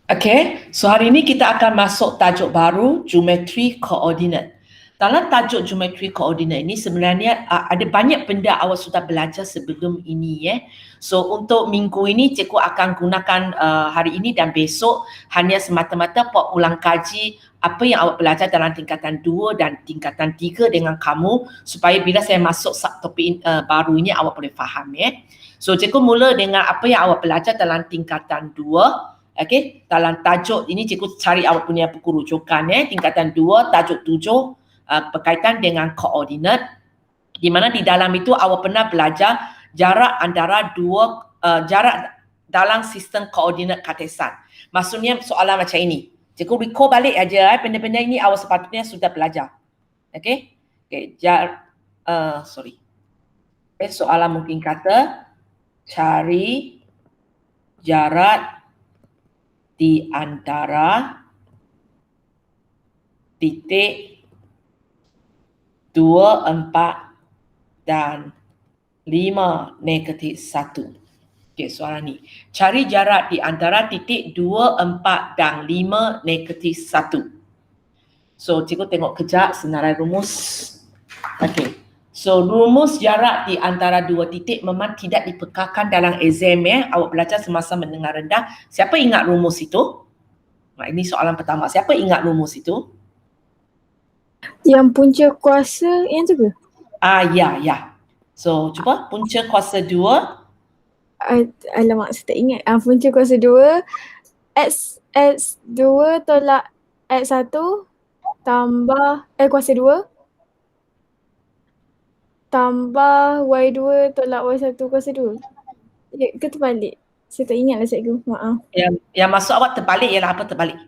Okay, so hari ini kita akan masuk tajuk baru, geometri koordinat. Dalam tajuk geometri koordinat ini sebenarnya ada banyak benda awak sudah belajar sebelum ini ya. So untuk minggu ini cikgu akan gunakan hari ini dan besok hanya semata-mata buat ulang kaji apa yang awak belajar dalam tingkatan 2 dan tingkatan 3 dengan kamu supaya bila saya masuk subtopik baru ini awak boleh faham ya. So cikgu mula dengan apa yang awak belajar dalam tingkatan 2. Okey, dalam tajuk ini cikgu cari awak punya buku rujukan tingkatan 2 tajuk 7 berkaitan dengan koordinat, di mana di dalam itu awak pernah belajar jarak antara jarak dalam sistem koordinat Cartesian. Maksudnya soalan macam ini. Cikgu recall balik aja benda-benda ini awak sepatutnya sudah belajar. Okey. Soalan mungkin kata cari jarak di antara titik 2, 4 dan 5, -1. Okey, soalan ni. Cari jarak di antara titik 2, 4 dan 5, -1. So, cikgu tengok kejap senarai rumus. Okey. So, rumus jarak di antara dua titik memang tidak dipekarkan dalam exam ya. Awak belajar semasa mendengar rendah. Siapa ingat rumus itu? Nah, ini soalan pertama. Siapa ingat rumus itu? Yang punca kuasa yang tu ke? Ya. So, cuba punca kuasa 2. Alamak, saya tak ingat. Punca kuasa 2, X2 tolak X1 tambah kuasa 2 tambah Y2 tolak Y1 kuasa 2. Ya, ke terbalik? Saya tak ingat lah cikgu, maaf. Yang masuk awak terbalik ialah apa terbalik?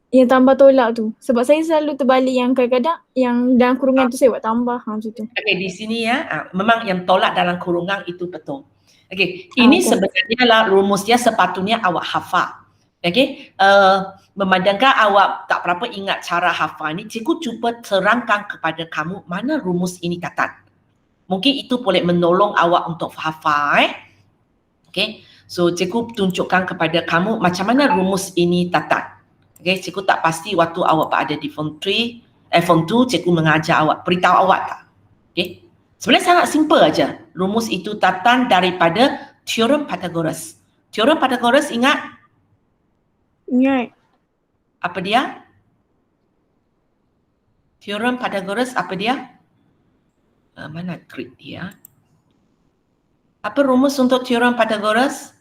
Yang tambah tolak tu. Sebab saya selalu terbalik yang kadang-kadang yang dalam kurungan tu saya buat tambah macam tu. Okey, di sini ya, memang yang tolak dalam kurungan itu betul. Okey, ini sebenarnya lah rumus dia sepatutnya awak hafal. Okey, memandangkan awak tak berapa ingat cara hafal ni, cikgu cuba terangkan kepada kamu mana rumus ini datang. Mungkin itu boleh menolong awak untuk hafal. Okey, so cikgu tunjukkan kepada kamu macam mana rumus ini datang. Okey, cikgu tak pasti waktu awak berada di form 3, form 2, cikgu mengajar awak, beritahu awak tak. Okey, sebenarnya sangat simple aja. Rumus itu datang daripada teorem Pythagoras. Teorem Pythagoras ingat? Ingat. Apa dia? Teorem Pythagoras apa dia? Mana grid dia? Apa rumus untuk teorem Pythagoras?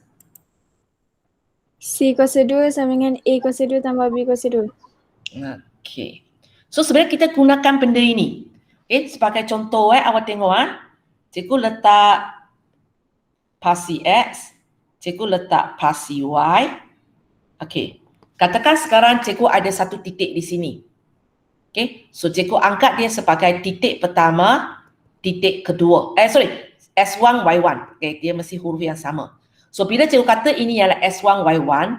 C kuasa 2 sama dengan A kuasa 2 tambah B kuasa 2. Okey. So sebenarnya kita gunakan benda ini. Sebagai contoh awak tengok cikgu letak pasi X, cikgu letak pasi Y. Okey. Katakan sekarang cikgu ada satu titik di sini. Okey. So cikgu angkat dia sebagai titik pertama, titik kedua. S1, Y1. Okey, dia mesti huruf yang sama. So bila cikgu kata ini ialah S1, Y1,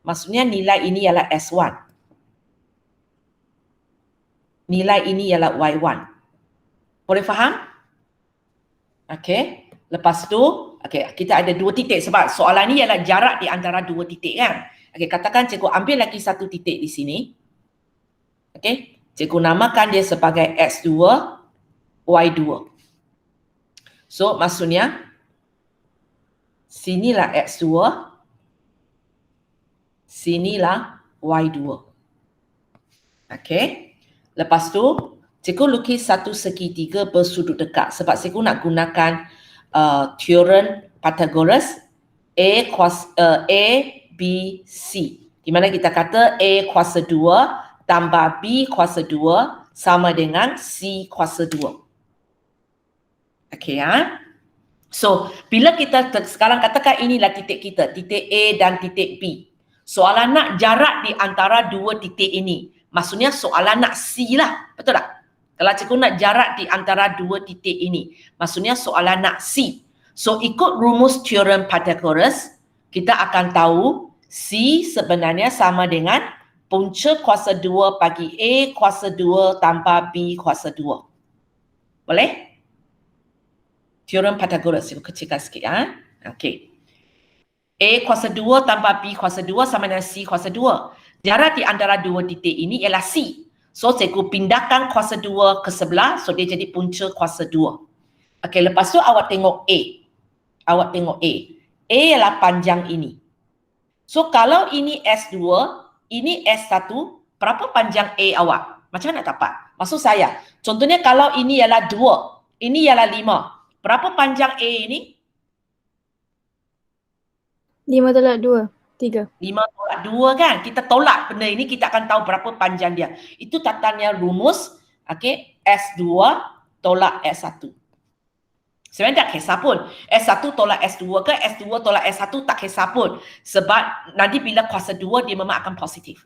maksudnya nilai ini ialah S1. Nilai ini ialah Y1. Boleh faham? Okey. Lepas tu, kita ada dua titik sebab soalan ni ialah jarak di antara dua titik kan. Okey, katakan cikgu ambil lagi satu titik di sini. Okey. Cikgu namakan dia sebagai X2, Y2. So, maksudnya sinilah X2, sinilah Y2. Okey. Lepas tu, cikgu lukis satu segitiga bersudut dekat sebab cikgu nak gunakan teorem Pythagoras A, B, C. Di mana kita kata A kuasa 2 tambah B kuasa 2 sama dengan C kuasa 2. Okey So, bila kita sekarang katakan inilah titik kita, titik A dan titik B. Soalan nak jarak di antara dua titik ini. Maksudnya soalan nak C lah, betul tak? Kalau cikgu nak jarak di antara dua titik ini, maksudnya soalan nak C. So, ikut rumus teorem Pythagoras, kita akan tahu C sebenarnya sama dengan punca kuasa 2 bagi A kuasa 2 tambah B kuasa 2. Boleh? Teorem Pythagoras, cikgu kecilkan sikit Okey. A kuasa 2 tambah B kuasa 2 sama dengan C kuasa 2. Jarak di antara dua titik ini ialah C. So, cikgu pindahkan kuasa 2 ke sebelah. So, dia jadi punca kuasa 2. Okey, lepas tu awak tengok A. Awak tengok A. A ialah panjang ini. So, kalau ini S2, ini S1, berapa panjang A awak? Macam mana nak dapat? Maksud saya, contohnya kalau ini ialah 2, ini ialah 5. Berapa panjang A ini? 5/2, 3. 5/2 kan? Kita tolak benda ini, kita akan tahu berapa panjang dia. Itu tatanan rumus, okay, S2 tolak S1. Sebenarnya tak kisah pun. S1 tolak S2 ke, S2 tolak S1 tak kisah pun. Sebab nanti bila kuasa 2, dia memang akan positif.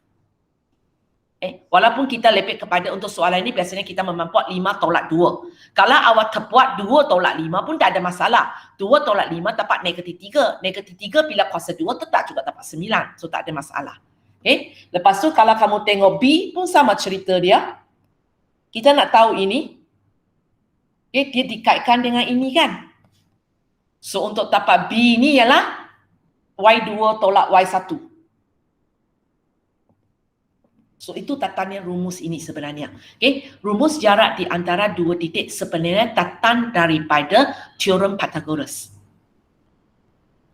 Walaupun kita lepek kepada untuk soalan ini, biasanya kita membuat 5 tolak 2. Kalau awak terbuat 2 tolak 5 pun tak ada masalah. 2 tolak 5 dapat negatif 3. Negatif 3 bila kuasa 2 tetap juga dapat 9. So tak ada masalah. Lepas tu kalau kamu tengok B pun sama cerita dia. Kita nak tahu ini. Dia dikaitkan dengan ini kan. So untuk dapat B ni ialah Y2 tolak Y1. So itu tatanan rumus ini sebenarnya. Rumus jarak di antara dua titik sebenarnya tatan daripada teorem Pythagoras.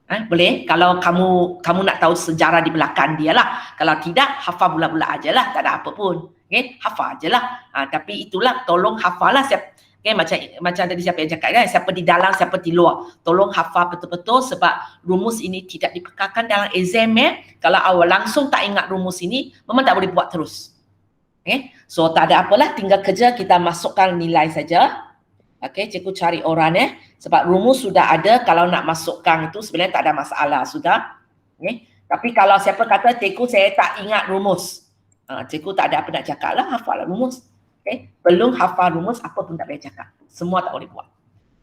Boleh? Kalau kamu nak tahu sejarah di belakang dia lah. Kalau tidak, hafal bulat-bulat aja lah. Tak ada apa pun. Hafal aja lah. Tapi itulah, tolong hafal lah. Macam tadi siapa yang cakap kan, siapa di dalam, siapa di luar. Tolong hafal betul-betul sebab rumus ini tidak dipekarkan dalam exam. Kalau awak langsung tak ingat rumus ini, memang tak boleh buat terus. So tak ada apalah, tinggal kerja kita masukkan nilai saja. Cikgu cari orang sebab rumus sudah ada, kalau nak masukkan itu sebenarnya tak ada masalah sudah. Tapi kalau siapa kata cikgu saya tak ingat rumus, cikgu tak ada apa nak cakap lah, hafal lah rumus. Belum hafal rumus, apa pun tak boleh cakap. Semua tak boleh buat.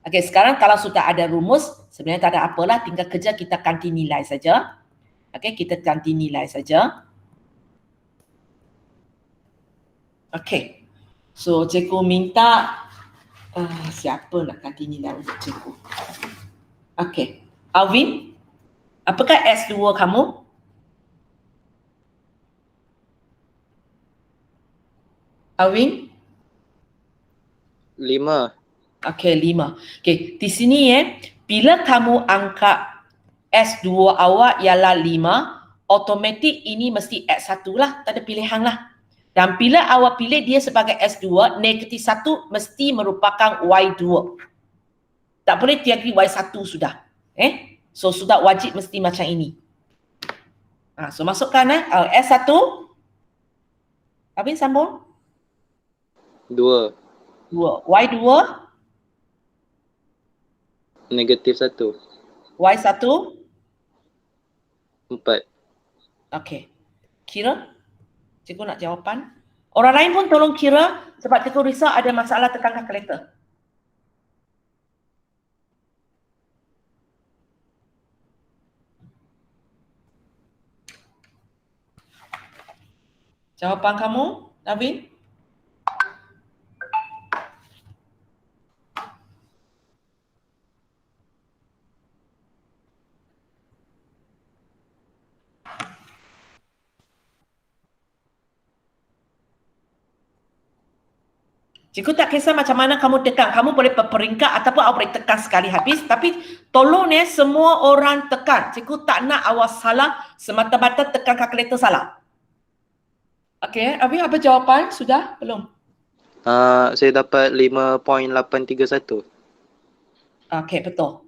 Sekarang kalau sudah ada rumus, sebenarnya tak ada apalah, tinggal kerja kita ganti nilai saja. Kita ganti nilai saja. So cikgu minta siapa nak ganti nilai untuk cikgu? Alvin, apakah S2 kamu? Alvin? 5. 5. Di sini bila kamu angkat S2 awak ialah 5, automatik ini mesti X1 lah, tak ada pilihan lah. Dan bila awak pilih dia sebagai S2, negatif 1 mesti merupakan Y2. Tak boleh tiada Y1 sudah. So sudah wajib mesti macam ini. So masukkan S1. Alvin sambung. 2. Y2 Negatif 1. Y1 4. Kira. Cikgu nak jawapan. Orang lain pun tolong kira sebab cikgu risau ada masalah tekan kalkulator. Jawapan kamu, Alvin? Cikgu tak kisah macam mana kamu tekan. Kamu boleh berperingkat ataupun awak boleh tekan sekali habis. Tapi tolong semua orang tekan. Cikgu tak nak awak salah semata-mata tekan kalkulator salah. Alvin apa jawapan? Sudah? Belum? Saya dapat 5.831. Betul.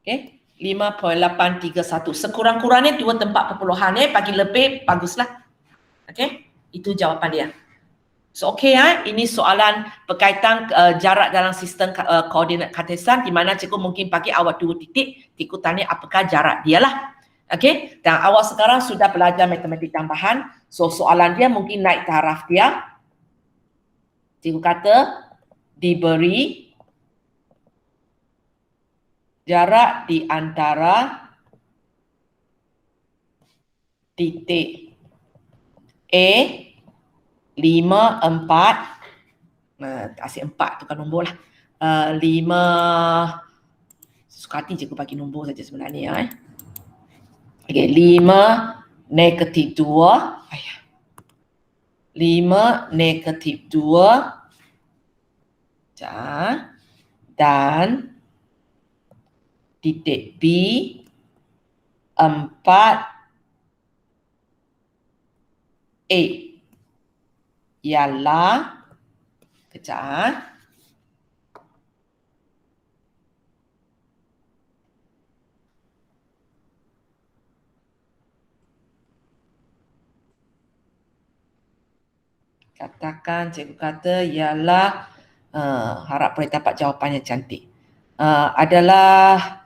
5.831. Sekurang-kurangnya 2 tempat perpuluhan. Bagi lebih, baguslah. Itu jawapan dia. So ini soalan berkaitan jarak dalam sistem koordinat Kartesan di mana cikgu mungkin bagi awak 2 titik, cikgu tanya apakah jarak dia lah. Dan awak sekarang sudah belajar matematik tambahan. So soalan dia mungkin naik taraf dia. Cikgu kata diberi jarak di antara titik A 5, 4, asyik 4 tu kan nombor lah. 5, suka hati cikgu bagi nombor saja sebenarnya. Okay, 5 negatif 2. 5 negatif 2. Dan titik B 4A ialah, kejap. Katakan cikgu kata ialah harap boleh dapat jawapan yang cantik. Adalah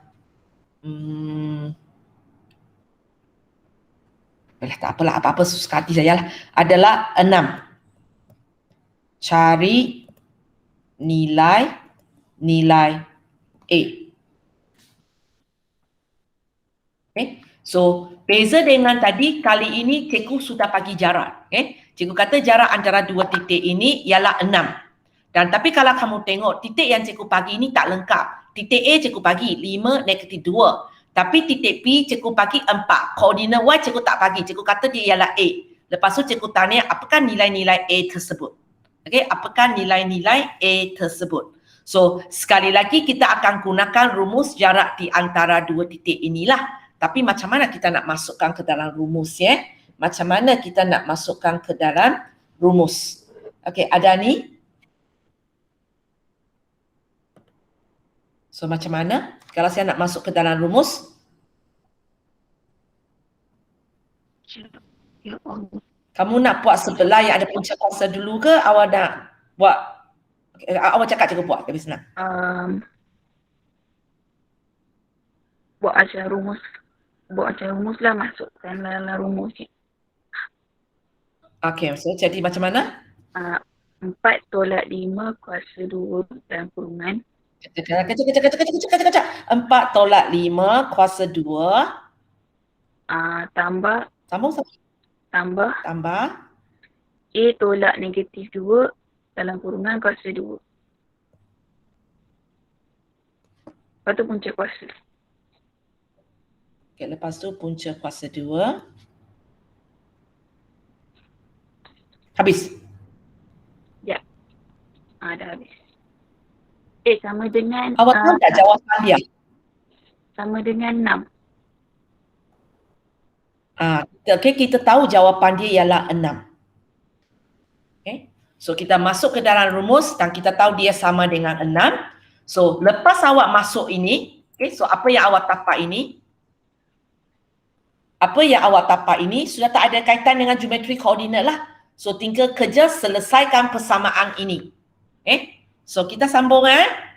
tak apalah, apa-apa suka hati saya lah. Adalah 6. Cari nilai A. Okay. So, beza dengan tadi, kali ini cikgu sudah bagi jarak. Okay. Cikgu kata jarak antara dua titik ini ialah 6. Dan tapi kalau kamu tengok, titik yang cikgu bagi ini tak lengkap. Titik A cikgu bagi 5 negatif 2. Tapi titik B cikgu bagi 4. Koordinat Y cikgu tak bagi. Cikgu kata dia ialah A. Lepas tu cikgu tanya apakah nilai-nilai A tersebut. Okay, apakah nilai-nilai A tersebut. So, sekali lagi kita akan gunakan rumus jarak di antara dua titik inilah. Tapi macam mana kita nak masukkan ke dalam rumus ya? Macam mana kita nak masukkan ke dalam rumus? Okey, ada ni? So macam mana kalau saya nak masuk ke dalam rumus? Kamu nak buat sebelah yang ada punca kuasa dulu ke? Awak nak buat? Okay, awak cakap cikgu buat, lebih senang. Buat ajar rumus. Buat ajar rumus lah, masukkan dalam rumus ni. Okey, so jadi macam mana? 4 tolak 5 kuasa 2 dalam kurungan. Kecak. 4 tolak 5 kuasa 2. Tambah Tambah A tolak negatif 2 dalam kurungan kuasa 2. Lepas tu punca kuasa. Okay, lepas tu punca kuasa 2. Habis? Ya. Dah habis. Sama dengan... Awak tahu tak jawapan dia? Sama dengan 6. Okay, kita tahu jawapan dia ialah 6. Okay. So kita masuk ke dalam rumus dan kita tahu dia sama dengan 6. So lepas awak masuk ini, okay, so apa yang awak tapak ini? Apa yang awak tapak ini sudah tak ada kaitan dengan geometri koordinat lah. So tinggal kerja selesaikan persamaan ini. Okay. So kita sambung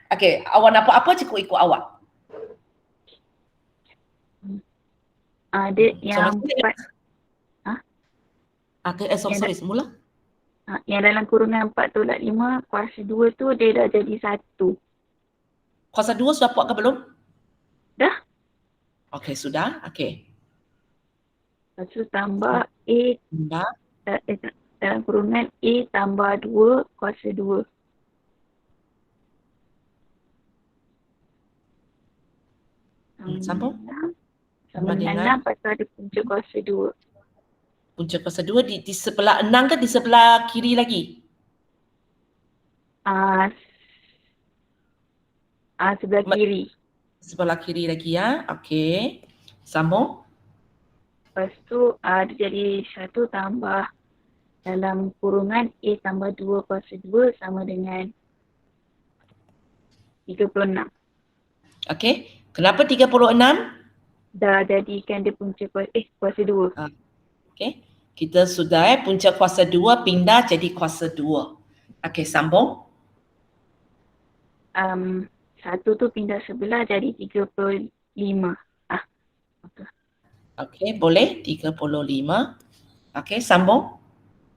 Okay, awak nak buat apa, cikgu ikut awak. Dia yang 4. Okay, sorry, semula. Yang dalam kurungan 4 tolak 5 kuasa 2 tu dia dah jadi 1. Kuasa 2 sudah buat ke belum? Dah. Okay, sudah. Okay. Lepas tu tambah A dalam kurungan A tambah 2 kuasa 2. Sambung. Sama dengan 6 pasal ada punca kuasa 2. Punca kuasa 2 di sebelah 6 ke di sebelah kiri lagi? Sebelah kiri. Sebelah kiri lagi ya. Okey. Sambung. Lepas tu dia jadi 1 tambah dalam kurungan A tambah 2 kuasa 2 sama dengan 36. Okey. Kenapa 36? Dah jadikan dia punca kuasa 2. Okey. Kita sudah punca kuasa 2 pindah jadi kuasa 2. Okey, sambung. 1 tu pindah sebelah jadi 35. Betul. Okey, boleh 35. Okey, sambung.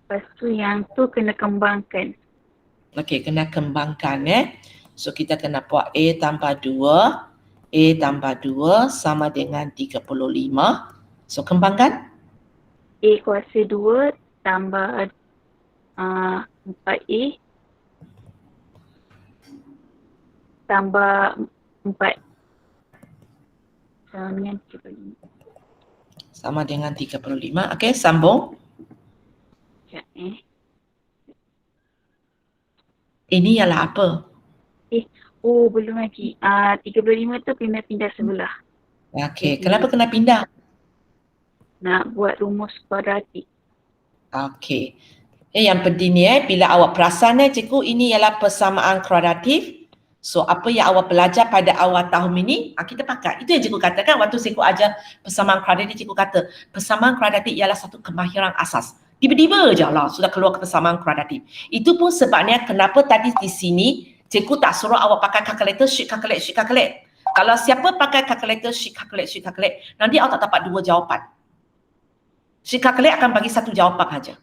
Lepas tu yang tu kena kembangkan. Okey, kena kembangkan So kita kena buat A tambah 2. A tambah 2 sama dengan 35. So kembangkan. A kuasa 2 tambah 4A tambah 4 sama dengan 35. Sama dengan 35. Okey, sambung. Sekejap Ini ialah apa? Oh, belum lagi. 35 tu pindah-pindah sebelah. Okey, Jadi- kenapa kena pindah? Nak buat rumus kuadratik. Okey. Yang penting ni bila awak perasan cikgu, ini ialah persamaan kuadratif. So apa yang awak belajar pada awal tahun ini, kita pakai. Itu yang cikgu katakan waktu cikgu ajar persamaan kuadratik, cikgu kata persamaan kuadratik ialah satu kemahiran asas. Tiba-tiba je lah sudah keluar persamaan kuadratif. Itu pun sebabnya kenapa tadi di sini cikgu tak suruh awak pakai calculator, sheet calculate. Kalau siapa pakai calculator, sheet calculate, nanti awak tak dapat dua jawapan. Sheet calculate akan bagi satu jawapan saja.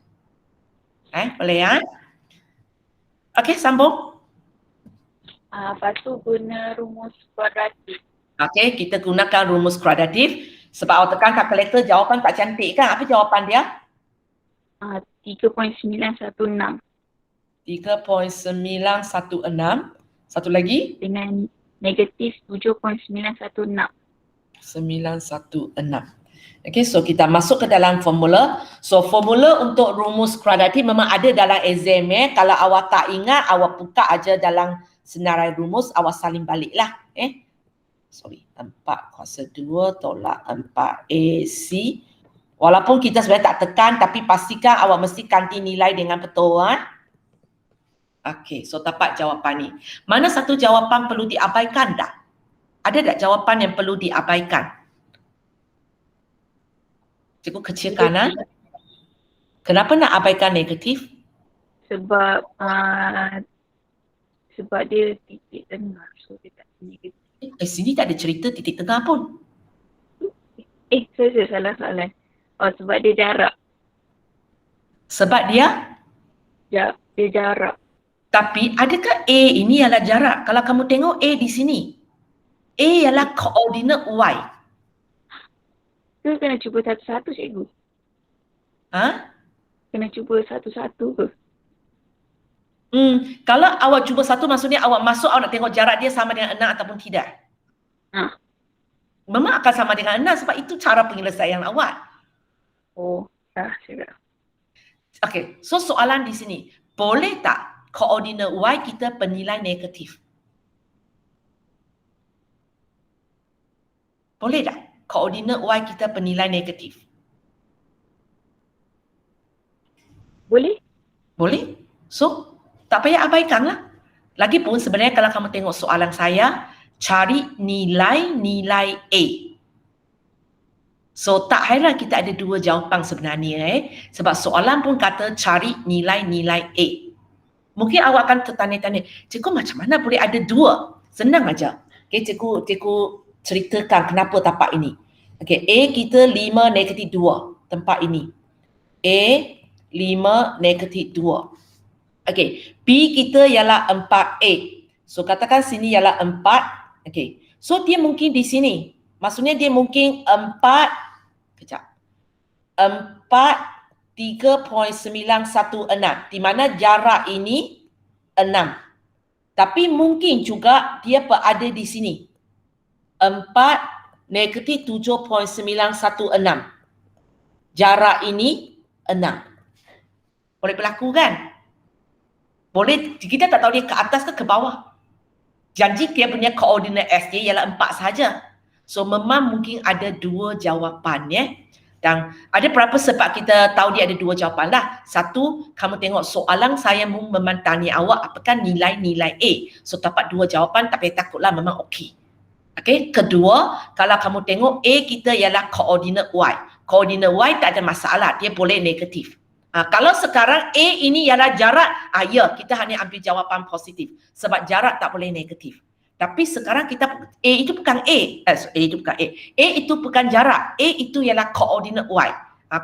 Boleh ya? Okey, sambung. Lepas tu guna rumus kuadratik. Okey, kita gunakan rumus kuadratif. Sebab awak tekan kalkulator, jawapan tak cantik kan? Apa jawapan dia? 3.916 3.916. Satu lagi? dengan negatif 7.916. 916. Okey, so kita masuk ke dalam formula. So formula untuk rumus kuadratif memang ada dalam exam Kalau awak tak ingat, awak buka aja dalam senarai rumus, awak salin baliklah. 4 kuasa 2 tolak 4AC. Walaupun kita sebenarnya tak tekan, tapi pastikan awak mesti ganti nilai dengan betul. Okey, so dapat jawapan ni. Mana satu jawapan perlu diabaikan tak? Ada tak jawapan yang perlu diabaikan? Cikgu kecilkan. Kenapa nak abaikan negatif? Sebab dia titik tengah. So dia tak negatif. Sini tak ada cerita titik tengah pun. Saya salah soalan. Sebab dia jarak. Sebab dia? Dia jarak. Tapi adakah A ini ialah jarak? Kalau kamu tengok A di sini. A ialah koordinat Y. Ke kena cuba satu-satu cikgu? Kena cuba satu-satu ke? Kalau awak cuba satu, maksudnya awak masuk, awak nak tengok jarak dia sama dengan 6 ataupun tidak. Memang akan sama dengan 6 sebab itu cara penyelesaian awak. Dah cakap. Okey, so soalan di sini. Boleh tak koordinat Y kita bernilai negatif? Boleh tak koordinat Y kita bernilai negatif? Boleh? Boleh. So, tak payah abaikanlah. Lagipun sebenarnya kalau kamu tengok soalan saya, cari nilai-nilai A. So, tak heran kita ada dua jawapan sebenarnya. Sebab soalan pun kata cari nilai-nilai A. Mungkin awak akan tertanya-tanya, cikgu macam mana boleh ada dua? Senang aja. Okay, cikgu ceritakan kenapa tapak ini. Okay, A kita 5 negatif 2 tempat ini. A 5 negatif 2. Okay, B kita ialah 4A. So katakan sini ialah 4. Okay, so dia mungkin di sini. Maksudnya dia mungkin 4 3.916 di mana jarak ini 6. Tapi mungkin juga dia berada di sini. 4 negatif 7.916. Jarak ini 6. Boleh berlaku kan? Boleh, kita tak tahu dia ke atas ke bawah. Janji dia punya koordinat S dia ialah 4 saja. So memang mungkin ada dua jawapan Dan ada berapa sebab kita tahu dia ada dua jawapan lah. Satu, kamu tengok soalan saya memang tanya awak apakah nilai-nilai A. So dapat dua jawapan tapi takutlah memang okey. Okey, kedua, kalau kamu tengok A kita ialah koordinat Y. Koordinat Y tak ada masalah, dia boleh negatif. Kalau sekarang A ini ialah jarak, ya kita hanya ambil jawapan positif. Sebab jarak tak boleh negatif. Tapi sekarang kita, A itu bukan A. A itu bukan A. A itu bukan jarak. A itu ialah koordinat Y.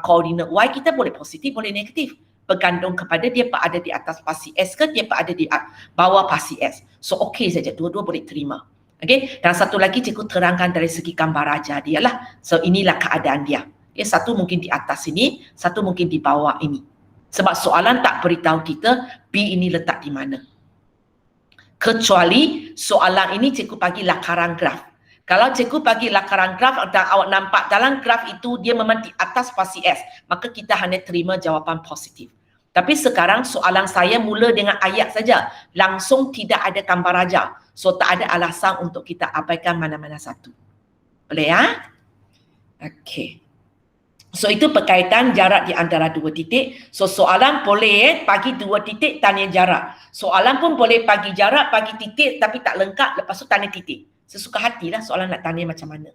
Koordinat Y kita boleh positif, boleh negatif. Bergantung kepada dia berada di atas pasi S ke dia berada di bawah pasi S. So okey saja, dua-dua boleh terima. Okey, dan satu lagi cikgu terangkan dari segi gambar raja dia lah. So inilah keadaan dia. Satu mungkin di atas ini, satu mungkin di bawah ini. Sebab soalan tak beritahu kita B ini letak di mana. Kecuali soalan ini cikgu bagi lakaran graf. Kalau cikgu bagi lakaran graf dan awak nampak dalam graf itu dia memang di atas pasti S, maka kita hanya terima jawapan positif. Tapi sekarang soalan saya mula dengan ayat saja, langsung tidak ada gambar raja. So tak ada alasan untuk kita abaikan mana-mana satu. Boleh ya? Okey. So itu berkaitan jarak di antara dua titik. So soalan boleh bagi dua titik tanya jarak. Soalan pun boleh bagi jarak, bagi titik tapi tak lengkap, lepas tu tanya titik. Sesuka hatilah soalan nak tanya macam mana.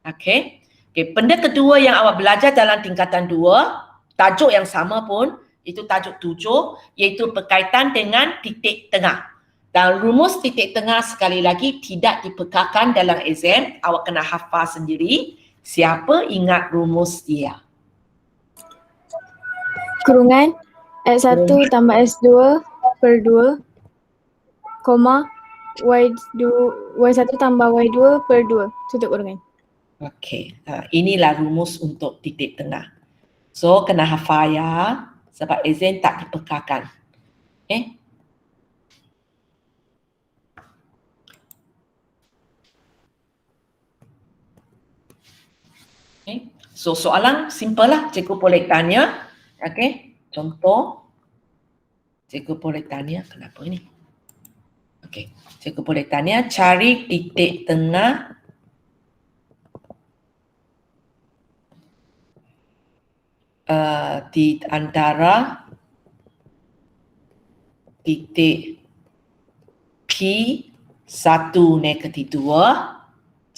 Okey. Okey, benda kedua yang awak belajar dalam tingkatan 2, tajuk yang sama pun, itu tajuk 7, iaitu berkaitan dengan titik tengah. Dan rumus titik tengah sekali lagi tidak dipekarkan dalam exam, awak kena hafal sendiri. Siapa ingat rumus dia? Kurungan X1 tambah S2 per 2, koma Y1 tambah Y2 per 2, tutup kurungan. Okey, inilah rumus untuk titik tengah. So, kena hafal ya, sebab exam tak dipekarkan. Okay? Okay. So, soalan simple lah, cikgu boleh tanya. Okay, contoh. Cikgu boleh tanya, kenapa ini? Okay, cikgu boleh tanya, cari titik tengah di antara titik P1 negatif 2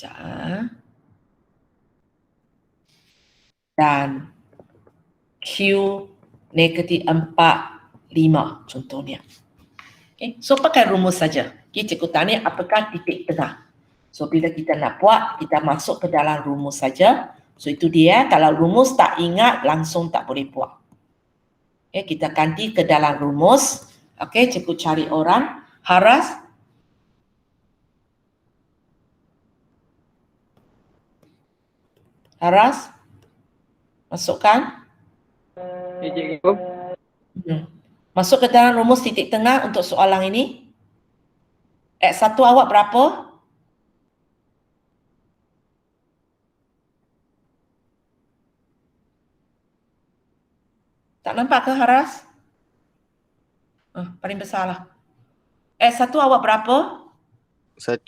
dan Q negatif 4, 5 contohnya. Okay. So pakai rumus saja. Okay, cikgu tanya apakah titik tengah. So bila kita nak buat, kita masuk ke dalam rumus saja. So itu dia, kalau rumus tak ingat langsung tak boleh buat. Okay, kita ganti ke dalam rumus. Okay, cikgu cari orang. Haras. Haras. Masukkan. Ya, cikgu. Masuk ke dalam rumus titik tengah untuk soalan ini. X1 awak berapa? Tak nampak ke Haras? Paling besar lah. X1 awak berapa? 1.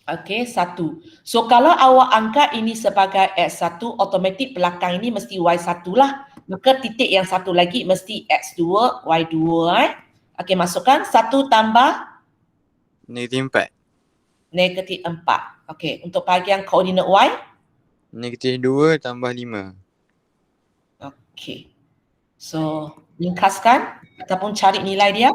Okey, 1. So kalau awak angkat ini sebagai X1, automatik belakang ini mesti Y1 lah. Maka titik yang satu lagi mesti X2, Y2. Okey, masukkan 1 tambah Negatif 4. negatif 4. Okey, untuk bahagian koordinat Y? Negatif 2 tambah 5. Okey. So, ringkaskan ataupun cari nilai dia.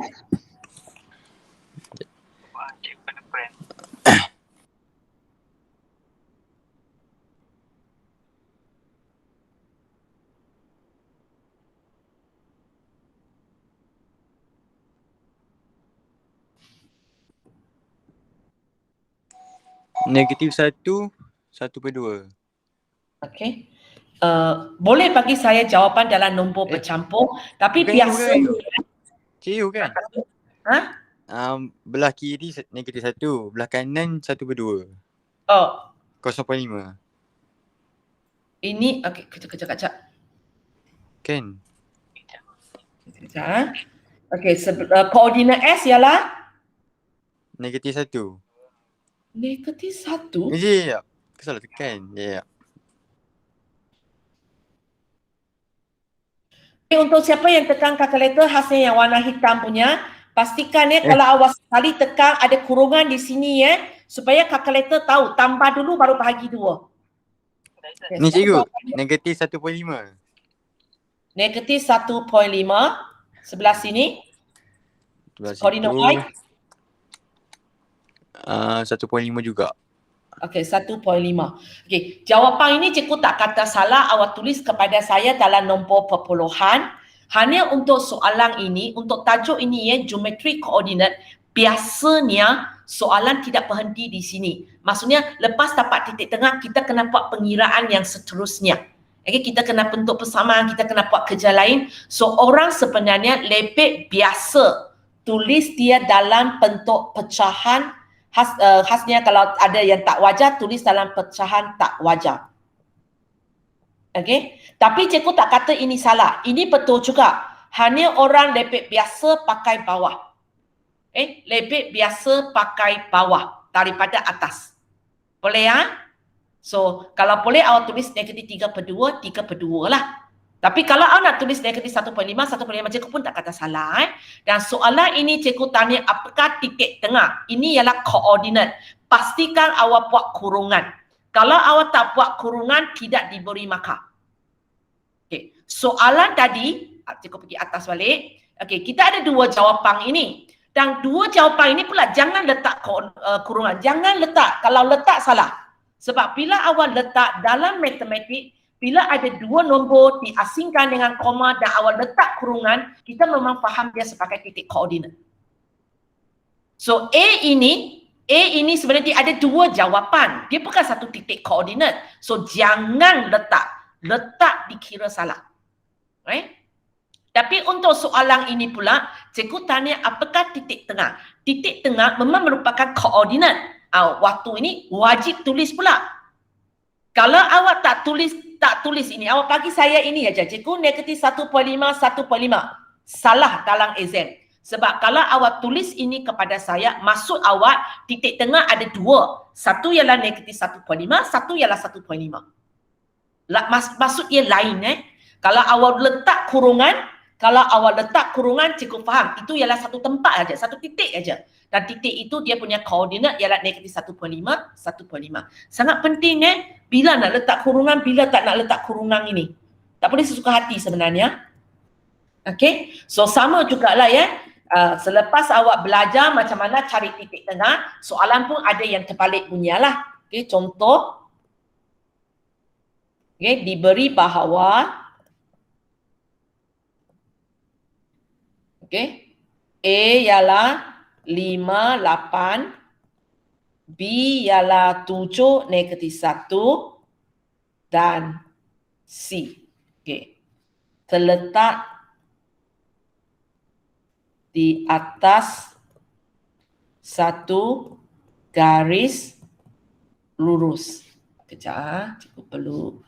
Negatif 1, 1 per 2. Okey. Boleh bagi saya jawapan dalam nombor bercampur, tapi Bukan biasa Cikgu kan? Ha? Belah kiri negatif 1, belah kanan 1 per 2. Oh, 0.5. ini okey, kejap. Kan? Kejap. Okey, koordinat S ialah Negatif 1. negatif 1. Ya. Kesalah tekan. Ya. Untuk siapa yang tekan kalkulator hasil yang warna hitam punya, pastikan kalau awak sekali tekan ada kurungan di sini supaya kalkulator tahu, tambah dulu baru bahagi 2. Ni cikgu, negatif 1.5. Negatif 1.5 sebelah sini. Koordinat Y. 1.5 juga. Okey, 1.5. Okey, jawapan ini cikgu tak kata salah, awak tulis kepada saya dalam nombor perpuluhan. Hanya untuk soalan ini, untuk tajuk ini geometri koordinat, biasanya soalan tidak berhenti di sini. Maksudnya lepas dapat titik tengah, kita kena buat pengiraan yang seterusnya. Okay, kita kena bentuk persamaan, kita kena buat kerja lain. So orang sebenarnya lebih biasa tulis dia dalam bentuk pecahan Khasnya kalau ada yang tak wajar, tulis dalam pecahan tak wajar. Okey. Tapi cikgu tak kata ini salah. Ini betul juga. Hanya orang lepek biasa pakai bawah. Lepek biasa pakai bawah daripada atas. Boleh ya? So, kalau boleh awak tulis negatif 3/2, 3/2 lah. Tapi kalau awak nak tulis negatif 1.5, 1.5 cikgu pun tak kata salah. Dan soalan ini cikgu tanya apakah titik tengah? Ini ialah koordinat. Pastikan awak buat kurungan. Kalau awak tak buat kurungan, tidak diberi markah. Okay. Soalan tadi, cikgu pergi atas balik. Okay, kita ada dua jawapan ini. Dan dua jawapan ini pula jangan letak kurungan. Jangan letak. Kalau letak salah. Sebab bila awak letak dalam matematik, bila ada dua nombor diasingkan dengan koma dan awak letak kurungan, kita memang faham dia sebagai titik koordinat. So A ini sebenarnya ada dua jawapan. Dia bukan satu titik koordinat. So jangan letak. Letak dikira salah. Right? Tapi untuk soalan ini pula, cikgu tanya apakah titik tengah? Titik tengah memang merupakan koordinat. Waktu ini wajib tulis pula. Kalau awak tak tulis ini, awak bagi saya ini aja. Cikgu negatif 1.5, 1.5. Salah dalam exam. Sebab kalau awak tulis ini kepada saya, maksud awak titik tengah ada dua. Satu ialah negatif 1.5, satu ialah 1.5. Maksud ia lain. Kalau awak letak kurungan, cikgu faham. Itu ialah satu tempat aja, satu titik aja. Dan titik itu dia punya koordinat ialah negatif 1.5, 1.5. Sangat penting bila nak letak kurungan, bila tak nak letak kurungan ini. Tak boleh sesuka hati sebenarnya. Okay, so sama jugalah selepas awak belajar macam mana cari titik tengah, soalan pun ada yang terbalik bunyilah. Okay, contoh. Okay, diberi bahawa A ialah 5, 8, B ialah 7, negatif 1 dan C. Terletak di atas satu garis lurus. Kejap, cikgu perlu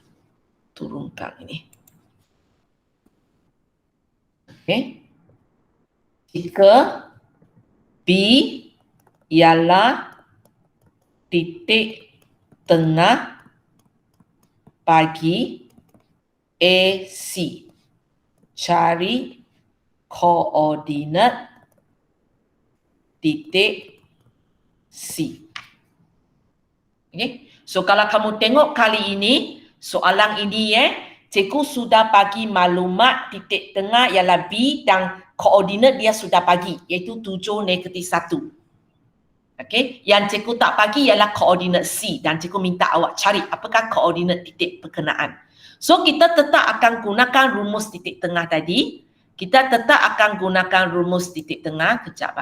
turunkan ini. Jika B ialah titik tengah bagi AC, cari koordinat titik C. Okay. So kalau kamu tengok kali ini, soalan ini cikgu sudah bagi maklumat titik tengah ialah B dan koordinat dia sudah bagi, iaitu 7, negatif 1. Okay. Yang cikgu tak bagi ialah koordinat C dan cikgu minta awak cari apakah koordinat titik berkenaan. So kita tetap akan gunakan rumus titik tengah tadi. Kita tetap akan gunakan rumus titik tengah. Kejap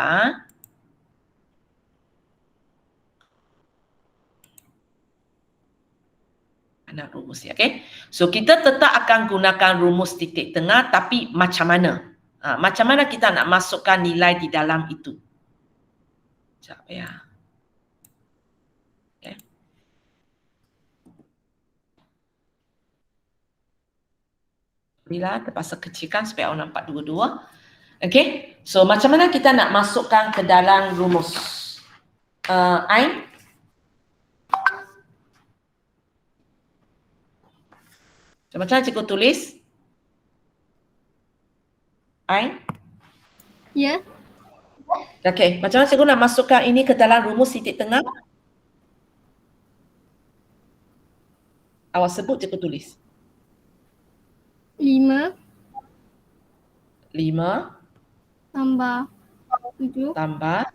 Mana rumus ya, okay? So kita tetap akan gunakan rumus titik tengah, tapi macam mana? Macam mana kita nak masukkan nilai di dalam itu? Sekejap ya. Okay. Bila terpaksa kecilkan supaya orang nampak dua-dua. Okay. So macam mana kita nak masukkan ke dalam rumus? Ain? Macam mana cikgu tulis? Ain? Ya. Okey, macam mana cikgu nak masukkan ini ke dalam rumus titik tengah? Awak sebut, cikgu tulis. 5 tambah 7. Tambah.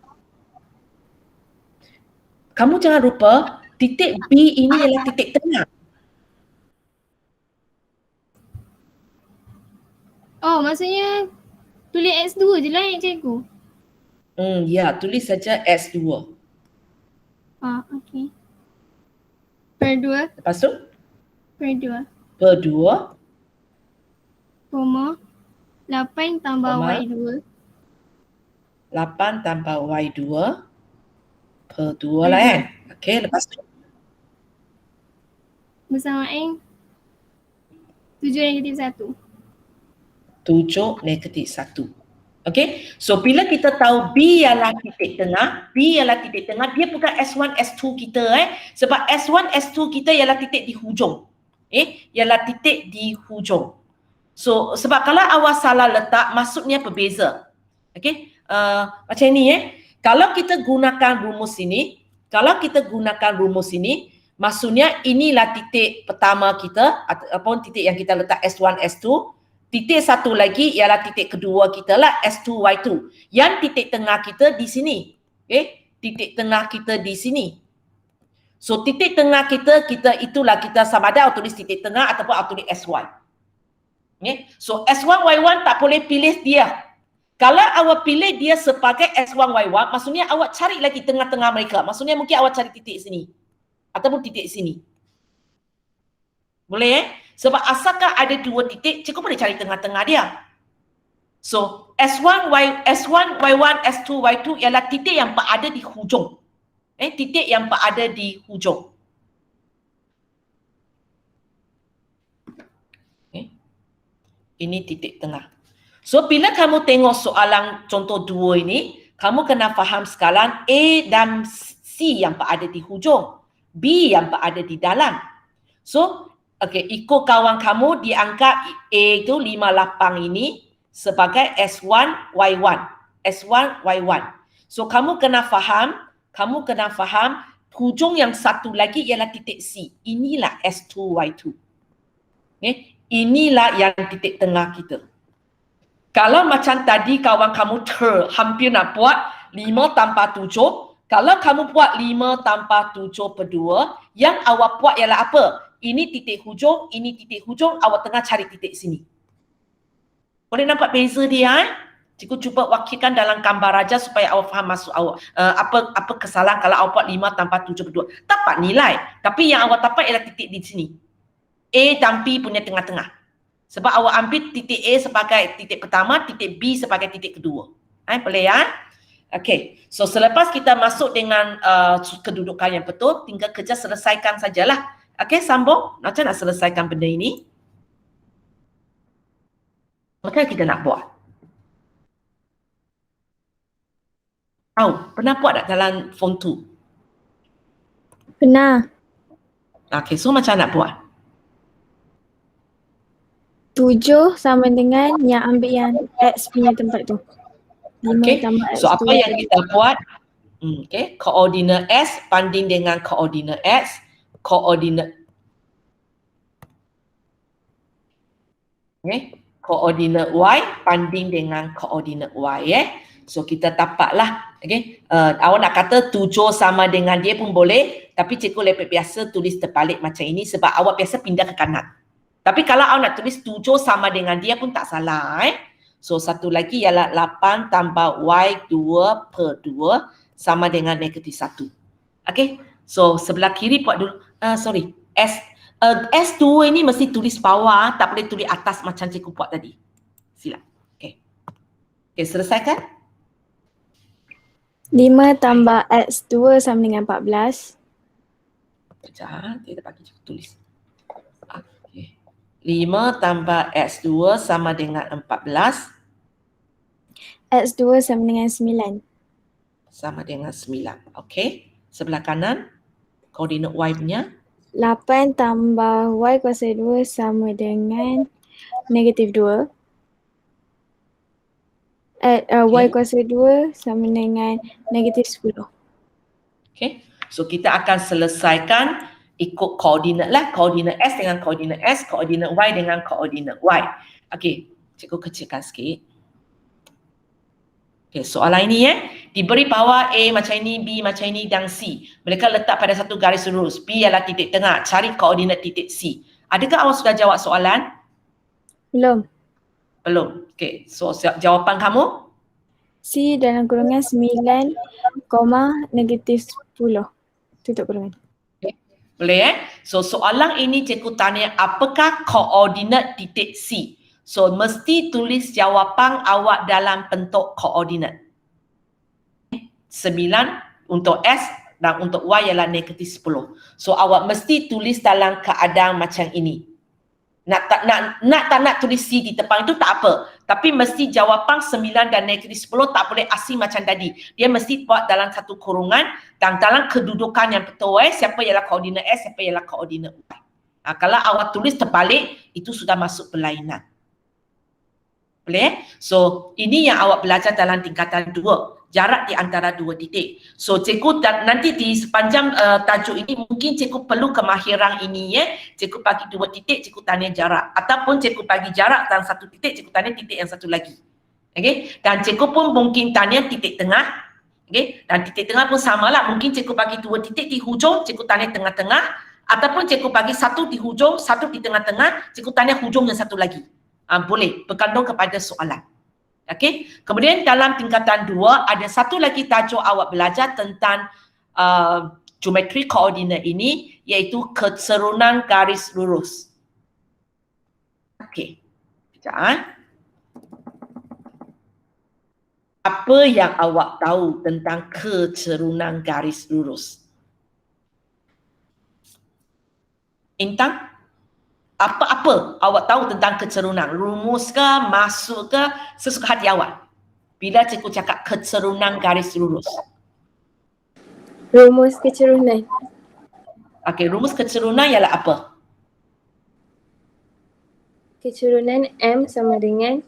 Kamu jangan lupa, titik B ini ialah titik tengah. Oh, maksudnya tulis X2 je lah cikgu. Ya, tulis saja S2. Okey. Per 2. Lepas tu? Per 2. Per 2. Koma 8 tambah Koma. Y2. 8 tambah Y2. per 2 lah kan. Okey, lepas tu Bersamaan 7 negatif 1. 7 negatif 1. Okey, so bila kita tahu B ialah titik tengah, dia bukan S1, S2 kita sebab S1, S2 kita ialah titik di hujung. Ialah titik di hujung. So sebab kalau awak salah letak maksudnya berbeza. Okey, macam ni kalau kita gunakan rumus ini, maksudnya inilah titik pertama kita ataupun titik yang kita letak S1, S2. Titik satu lagi ialah titik kedua kita lah, S2, Y2. Yang titik tengah kita di sini. Titik tengah kita di sini. So titik tengah kita itulah kita sama ada awak tulis titik tengah ataupun awak tulis SY. So S1, Y1 tak boleh pilih dia. Kalau awak pilih dia sebagai S1, Y1, maksudnya awak cari lagi tengah-tengah mereka. Maksudnya mungkin awak cari titik sini. Ataupun titik sini. Boleh Sebab asalkan ada dua titik, cikgu boleh cari tengah-tengah dia. So, S1, Y1, S2, Y2 ialah titik yang berada di hujung. Titik yang berada di hujung. Ini titik tengah. So, bila kamu tengok soalan contoh 2 ini, kamu kena faham sekarang A dan C yang berada di hujung, B yang berada di dalam. So, ikut kawan kamu diangkat A itu 58 ini sebagai S1, Y1. S1, Y1. So, kamu kena faham hujung yang satu lagi ialah titik C. Inilah S2, Y2. Inilah yang titik tengah kita. Kalau macam tadi kawan kamu hampir nak buat 5 tambah 7. Kalau kamu buat 5 tambah 7 per 2, yang awak buat ialah apa? Ini titik hujung, awak tengah cari titik sini. Boleh nampak beza dia? Cikgu cuba wakilkan dalam gambar aja supaya awak faham maksud awak. Apa kesalahan kalau awak buat 5 tambah 7 per 2. Dapat nilai. Tapi yang awak dapat ialah titik di sini. A dan B punya tengah-tengah. Sebab awak ambil titik A sebagai titik pertama, titik B sebagai titik kedua. Boleh ya? Okey. So selepas kita masuk dengan kedudukan yang betul, tinggal kerja selesaikan sajalah. Okey, sambung. Macam nak selesaikan benda ini? Macam kita nak buat? Pernah buat tak dalam form 2? Pernah. Okey, so macam nak buat? 7 sama dengan yang ambil yang X punya tempat tu. 5 Okey, tambah X so apa yang kita buat? Okey, koordinat S banding dengan koordinat X, koordinat koordinat Y banding dengan koordinat Y So kita dapatlah awak nak kata 7 sama dengan dia pun boleh, tapi cikgu lebih biasa tulis terbalik macam ini sebab awak biasa pindah ke kanan. Tapi kalau awak nak tulis 7 sama dengan dia pun tak salah So satu lagi ialah 8 tambah Y 2 per 2 sama dengan negatif 1. Okey. So sebelah kiri buat dulu. S2 ini mesti tulis bawah, tak boleh tulis atas macam cikgu buat tadi. Silap. Okey. Okey, selesaikan? 5 tambah X2 sama dengan 14. Sekejap, kita bagi cikgu tulis. Okey. 5 tambah X2 sama dengan 14. X2 sama dengan 9. Sama dengan 9. Okey. Sebelah kanan, koordinat Y punya. 8 tambah Y kuasa 2 sama dengan negatif 2. Y kuasa 2 sama dengan negatif 10. Okay. So kita akan selesaikan ikut koordinat lah. Koordinat S dengan koordinat S, koordinat Y dengan koordinat Y. Okay. Cikgu kecilkan sikit. Okay, soalan ini diberi bawah A macam ini, B macam ini dan C. Mereka letak pada satu garis lurus. B ialah titik tengah. Cari koordinat titik C. Adakah awak sudah jawab soalan? Belum. Belum. Okay, so jawapan kamu? C dalam kurungan 9, negatif 10. Tutup kurungan. Okay. Boleh So soalan ini cikgu tanya apakah koordinat titik C? So mesti tulis jawapan awak dalam bentuk koordinat. 9 untuk S, dan untuk Y ialah negatif 10. So awak mesti tulis dalam keadaan macam ini. Nak tak nak tulis C di depan itu tak apa. Tapi mesti jawapan 9 dan negatif 10 tak boleh asing macam tadi. Dia mesti buat dalam satu kurungan dan dalam kedudukan yang betul. Siapa ialah koordinat S, siapa ialah koordinat Y. Kalau awak tulis terbalik, itu sudah masuk perlainan. Boleh? So, ini yang awak belajar dalam tingkatan 2. Jarak di antara dua titik. So, cikgu nanti di sepanjang tajuk ini mungkin cikgu perlu kemahiran ini ya. Cikgu bagi 2 titik, cikgu tanya jarak. Ataupun cikgu bagi jarak dalam 1 titik, cikgu tanya titik yang satu lagi. Okay? Dan cikgu pun mungkin tanya titik tengah. Okay? Dan titik tengah pun samalah. Mungkin cikgu bagi 2 titik di hujung, cikgu tanya tengah-tengah. Ataupun cikgu bagi 1 di hujung, 1 di tengah-tengah, cikgu tanya hujung yang satu lagi. Boleh, bergantung kepada soalan. Okey. Kemudian dalam tingkatan 2 ada satu lagi tajuk awak belajar tentang geometri koordinat ini, iaitu keserunan garis lurus. Okey. Sekejap. Apa yang awak tahu tentang keserunan garis lurus? Intan? Apa-apa awak tahu tentang keserunan? Rumus ke, masuk ke, sesuka hati awak. Bila cikgu cakap keserunan garis lurus. Rumus kecerunan. Okey, rumus keserunan ialah apa? Kecerunan M sama dengan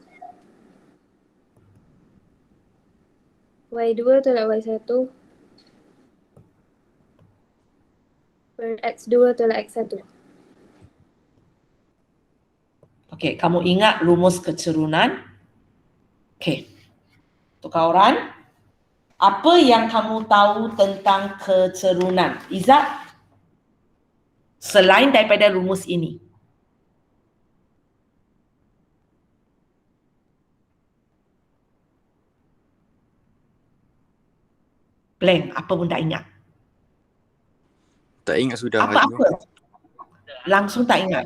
Y2 tolak Y1 per X2 tolak X1. Okey, kamu ingat rumus keserunan? Okey. Untuk kawan, apa yang kamu tahu tentang keserunan? Izzat? Selain daripada rumus ini. Blank, apa pun tak ingat. Tak ingat sudah. Apa-apa? Langsung tak ingat.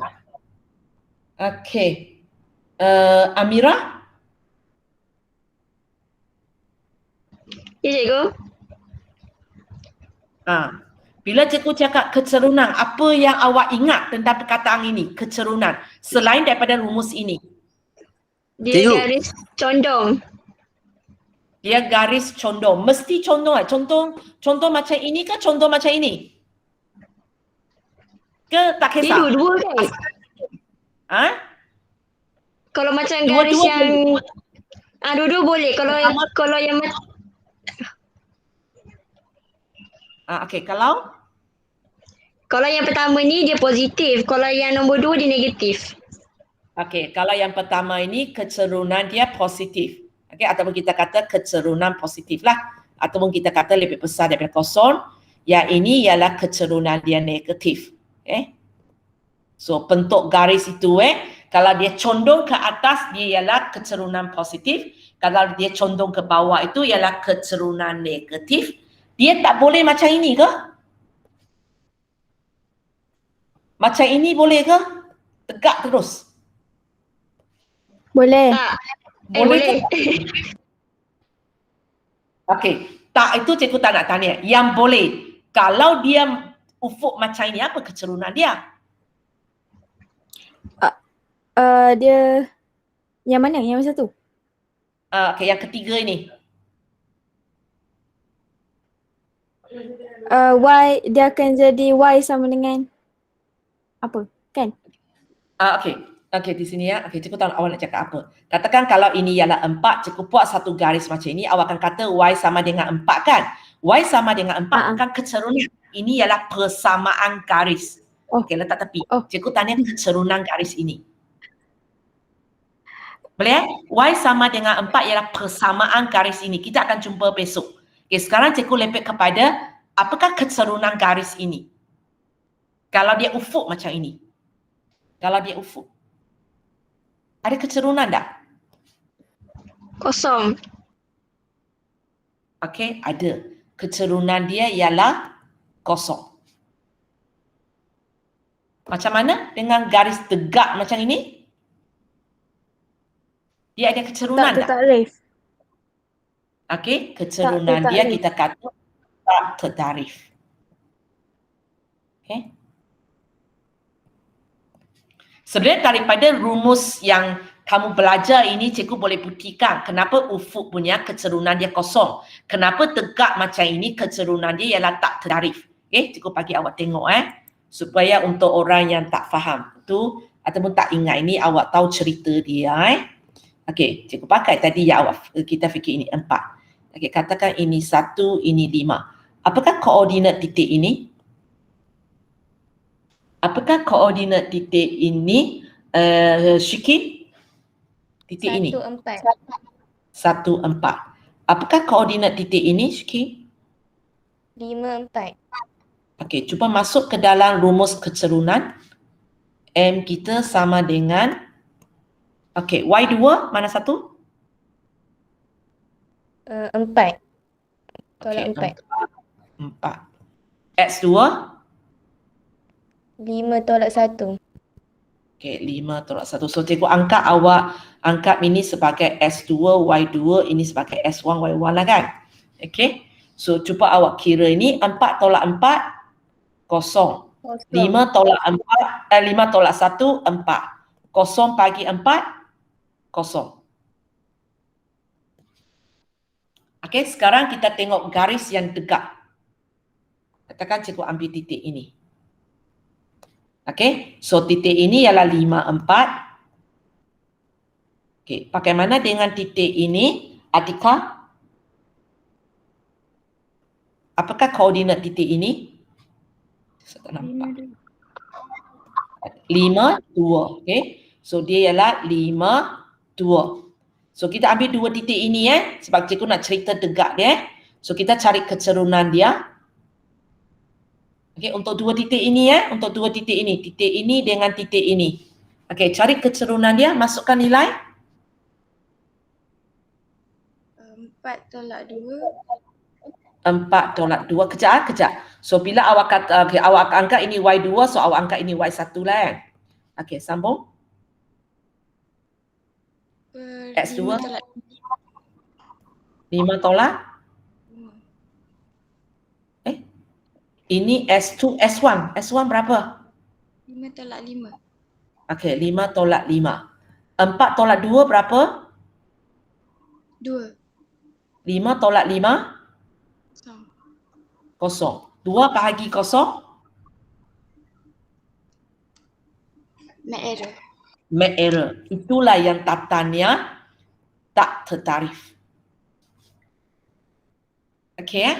Okey. Amira? Ya, cikgu. Bila cikgu cakap keserunan, apa yang awak ingat tentang perkataan ini? Keserunan. Selain daripada rumus ini. Dia Cikgu. garis condong. Dia garis condong. Mesti condong lah. Contoh macam ini ke contoh macam ini? Ke tak Dia kisah? dua-dua kan? Kalau macam garis Dua-dua yang dua-dua boleh. Kalau yang Okey, kalau yang pertama ni dia positif, kalau yang nombor 2 dia negatif. okey, kalau yang pertama ini keserunan dia positif. Okey, ataupun kita kata keserunan positif lah. Ataupun kita kata lebih besar daripada kosong. Yang ini ialah keserunan dia negatif. Okay. So bentuk garis itu kalau dia condong ke atas dia ialah keserunan positif. Kalau dia condong ke bawah itu ialah keserunan negatif. Dia tak boleh macam ini ke? Macam ini boleh ke? Tegak terus. Boleh. Tak. Boleh Boleh. ke? Okey. Tak, itu cikgu tak nak tanya. Yang boleh. Kalau dia ufuk macam ini, apa keserunan dia? Dia yang mana? Yang satu? Okey, yang ketiga ini. Y dia akan jadi Y sama dengan apa? Kan? Okey. Okey, di sini ya. Okey, cikgu tahu awak nak cakap apa. Katakan kalau ini ialah 4, cikgu buat satu garis macam ini, awak akan kata Y sama dengan 4 kan? Y sama dengan 4 bukan keserunan. Ini ialah persamaan garis. Okey, letak tepi. Cikgu tanya keserunan garis ini. Boleh? Y sama dengan 4 ialah persamaan garis ini. Kita akan jumpa besok. Okey, sekarang cikgu lepek kepada apakah keserunan garis ini? Kalau dia ufuk macam ini. Kalau dia ufuk. Ada keserunan tak? Kosong. Okey, ada. Keserunan dia ialah kosong. Macam mana dengan garis tegak macam ini? Dia ada keserunan tak? Tertarif. Okey, keserunan Tak dia tertarif. kita kata tak tertarif. Okay. Sebenarnya daripada rumus yang kamu belajar ini, cikgu boleh buktikan kenapa ufuk punya kecerunan dia kosong. Kenapa tegak macam ini kecerunan dia ialah tak tertarif. Okay, cikgu bagi awak tengok supaya untuk orang yang tak faham tu ataupun tak ingat ini, awak tahu cerita dia. Okay, cikgu pakai tadi yang awak kita fikir ini 4. Okay, katakan ini 1, ini 5. Apakah koordinat titik ini? Apakah koordinat titik ini, Syiki? Titik ini? 1, 4. 1, 4. Apakah koordinat titik ini, Syiki? 5, 4. Okey, cuba masuk ke dalam rumus kecerunan. M kita sama dengan, okey, Y2 mana satu? 4. Tolak Okey, 4. 4. X2? 5 tolak 1. Okey, 5 tolak 1. So, cikgu anggap ini sebagai S2, Y2, ini sebagai S1, Y1 lah kan? Okey. So, cuba awak kira ini 4 tolak 4, kosong. 5 tolak 5 tolak 1, 4. Kosong bagi 4, kosong. Okey, sekarang kita tengok garis yang tegak. Katakan cikgu ambil titik ini. Okey, so titik ini ialah 5, 4. Okey, bagaimana dengan titik ini, Atika? Apakah koordinat titik ini? Saya tak nampak. 5, 2. Okey, so dia ialah 5, 2. So kita ambil dua titik ini sebab cikgu nak cerita tegak dia. So kita cari kecerunan dia. Okey, untuk dua titik ini untuk dua titik ini dengan titik ini. Okey, cari kecerunan dia, masukkan nilai 4 tolak 2. 4 tolak 2. Kejap. So bila awak kata, okay, awak angkat ini Y2, so awak angkat ini Y1 lah kan. Okey, sambung. X2 5 tolak ini S2, S1 berapa? 5 tolak 5. Okey, 5 tolak 5. 4 tolak 2 berapa? 2. 5 tolak 5? Kosong. 2 bahagi kosong? Make error. Itulah yang tatanya tak tertarif. Okey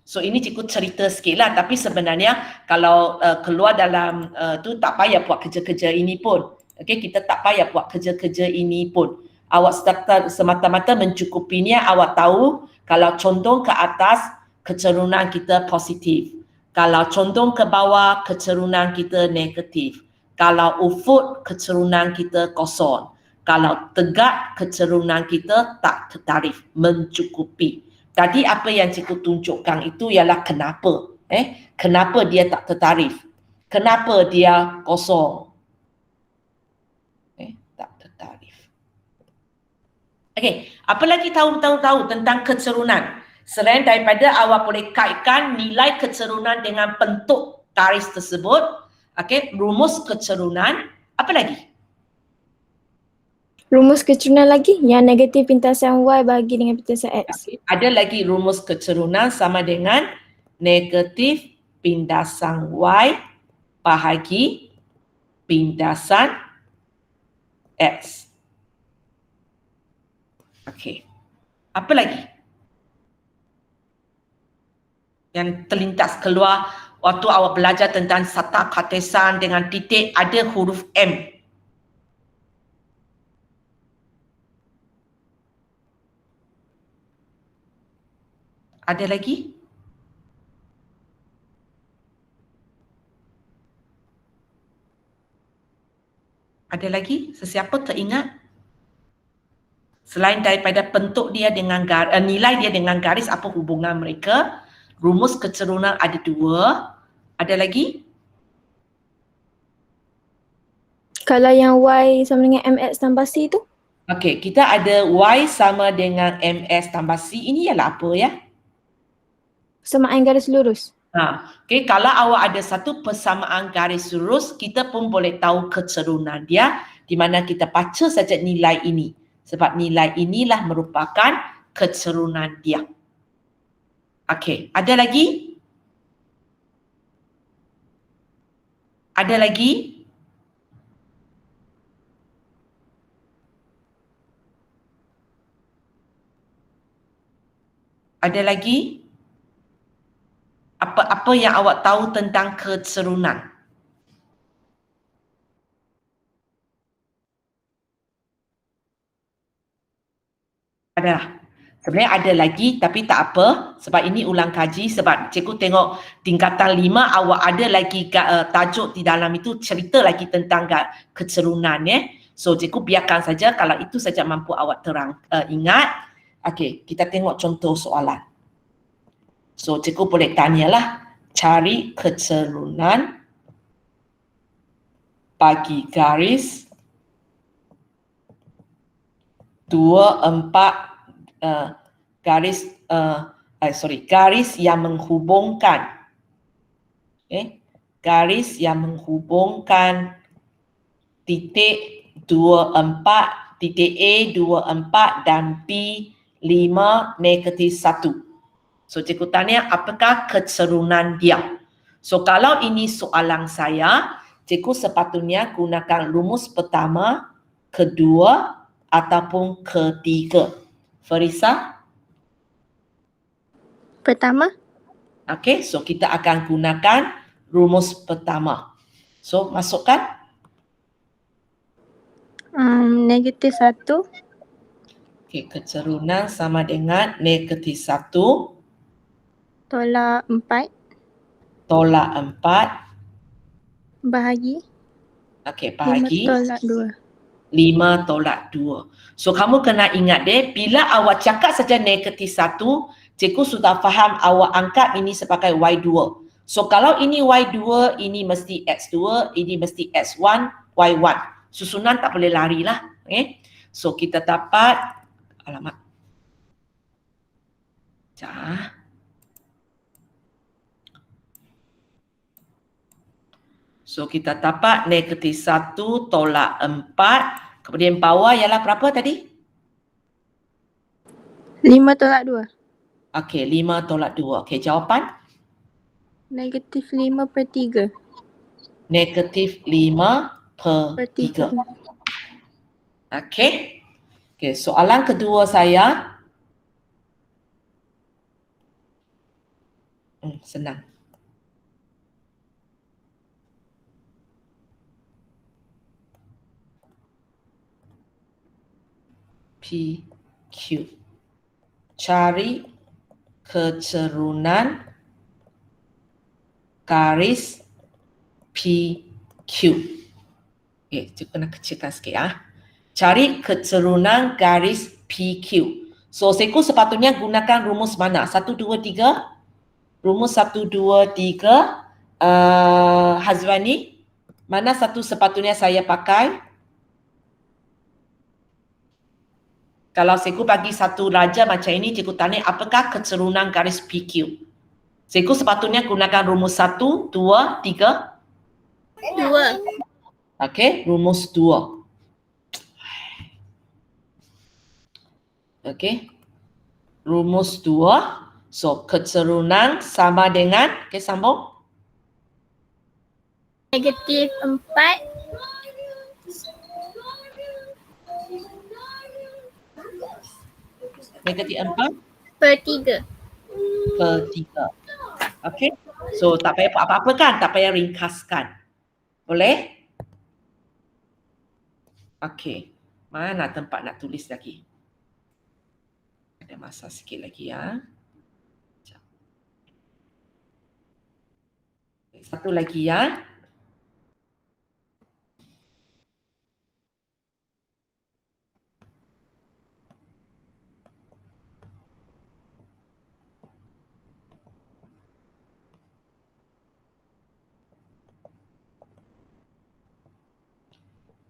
So ini cikgu cerita sikit lah, tapi sebenarnya kalau keluar dalam tu tak payah buat kerja-kerja ini pun. Okey, kita tak payah buat kerja-kerja ini pun. Awak semata-mata mencukupinya, awak tahu kalau condong ke atas kecerunan kita positif. Kalau condong ke bawah kecerunan kita negatif. Kalau ufuk kecerunan kita kosong. Kalau tegak kecerunan kita tak tertarif, mencukupi. Tadi apa yang cikgu tunjukkan itu ialah kenapa. Kenapa dia tak tertarif? Kenapa dia kosong? Tak tertarif. Okey, apa lagi tahu tentang kecerunan? Selain daripada awak boleh kaitkan nilai kecerunan dengan bentuk garis tersebut, okey, rumus kecerunan, apa lagi? Rumus kecerunan lagi yang negatif pintasan Y bagi dengan pintasan X. Okay. Ada lagi rumus kecerunan sama dengan negatif pindasan Y bahagi pindasan X. Okey. Apa lagi? Yang terlintas keluar waktu awak belajar tentang sata Cartesian dengan titik ada huruf M. Ada lagi? Ada lagi? Sesiapa teringat? Selain daripada bentuk dia dengan nilai dia dengan garis, apa hubungan mereka? Rumus kecerunan ada dua. Ada lagi? Kalau yang Y sama dengan MX tambah C tu? Okey, kita ada Y sama dengan MS tambah C. Ini ialah apa ya? Persamaan garis lurus. Okay, kalau awak ada satu persamaan garis lurus, kita pun boleh tahu kecerunan dia di mana kita baca saja nilai ini. Sebab nilai inilah merupakan kecerunan dia. Okay, ada lagi? Ada lagi? Ada lagi? Apa yang awak tahu tentang kecerunan? Ada. Sebenarnya ada lagi tapi tak apa sebab ini ulang kaji sebab cikgu tengok tingkatan 5 awak ada lagi tajuk di dalam itu cerita lagi tentang kecerunan ya. So cikgu biarkan saja kalau itu saja mampu awak ingat. Okey, kita tengok contoh soalan. So cikgu boleh tanyalah, cari kecerunan bagi garis 24 garis yang menghubungkan garis yang menghubungkan titik 24, titik A 24 dan B 5 negatif 1. So cikgu tanya apakah kecerunan dia? So kalau ini soalan saya, cikgu sepatutnya gunakan rumus pertama, kedua ataupun ketiga. Farisa? Pertama? Okay, so kita akan gunakan rumus pertama. So masukkan. Negatif 1. Okay, kecerunan sama dengan negatif 1 Tolak 4. tolak 4. Bahagi. Okay, bahagi 5 tolak 2. 5 tolak 2. So kamu kena ingat deh, bila awak cakap saja negatif 1, cikgu sudah faham awak angkat ini sebagai Y2. So kalau ini Y2, ini mesti X2, ini mesti X1, Y1. Susunan tak boleh lari lah. Okay? So kita dapat, alamak. So kita dapat negatif 1 tolak 4. Kemudian bawah ialah berapa tadi? 5 tolak 2. Okey, 5 tolak 2. Okey, jawapan? Negatif 5 per 3. Negatif 5 per 3. Okey. Okey, soalan kedua saya. Senang. PQ. Cari kecerunan garis PQ. Okay, cikgu nak kecilkan sikit ya. Cari kecerunan garis PQ. So, cikgu sepatutnya gunakan rumus mana? 1, 2, 3? Rumus 1, 2, 3. Hazwani, mana satu sepatutnya saya pakai? Kalau cikgu bagi satu raja macam ini, cikgu tanya apakah kecerunan garis PQ? Cikgu sepatutnya gunakan rumus 1, 2, 3? 2. Okey, rumus 2. Okey. Rumus 2. So, kecerunan sama dengan, okey sambung. Negatif 4. Negatif 4 Per 3. per 3. Okey. So, tak payah apa-apa kan? Tak payah ringkaskan. Boleh? Okey. Mana tempat nak tulis lagi? Ada masa sikit lagi ya. Satu lagi ya.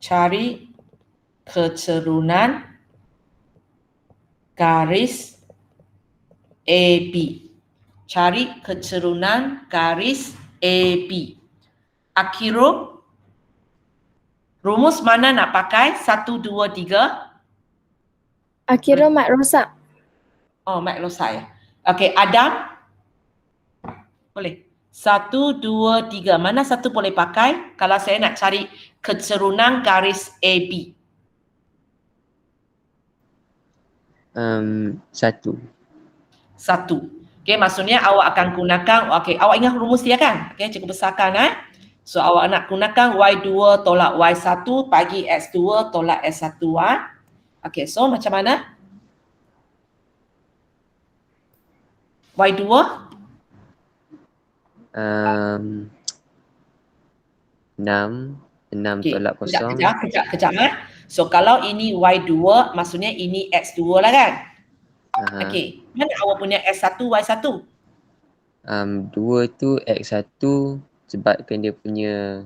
Cari kecerunan garis AB. Cari kecerunan garis AB. Akhiru, rumus mana nak pakai? 1, 2, 3. Akhirnya mat rosak. Oh, Mat Losa ya. Okey, Adam. Boleh. 1, 2, 3. Mana satu boleh pakai kalau saya nak cari kecerunan garis AB? 1. 1. Okey, maksudnya awak akan gunakan, okey, awak ingat rumus dia kan? Okey, cikgu besarkan So awak nak gunakan Y2 tolak Y1 bagi X2 tolak S1 Okey, so macam mana? Y2 6 Okey, tolak kosong. Kejap. So kalau ini Y2, maksudnya ini X2 lah kan? Okey, mana awak punya S1, Y1? 2 tu X1 sebabkan dia punya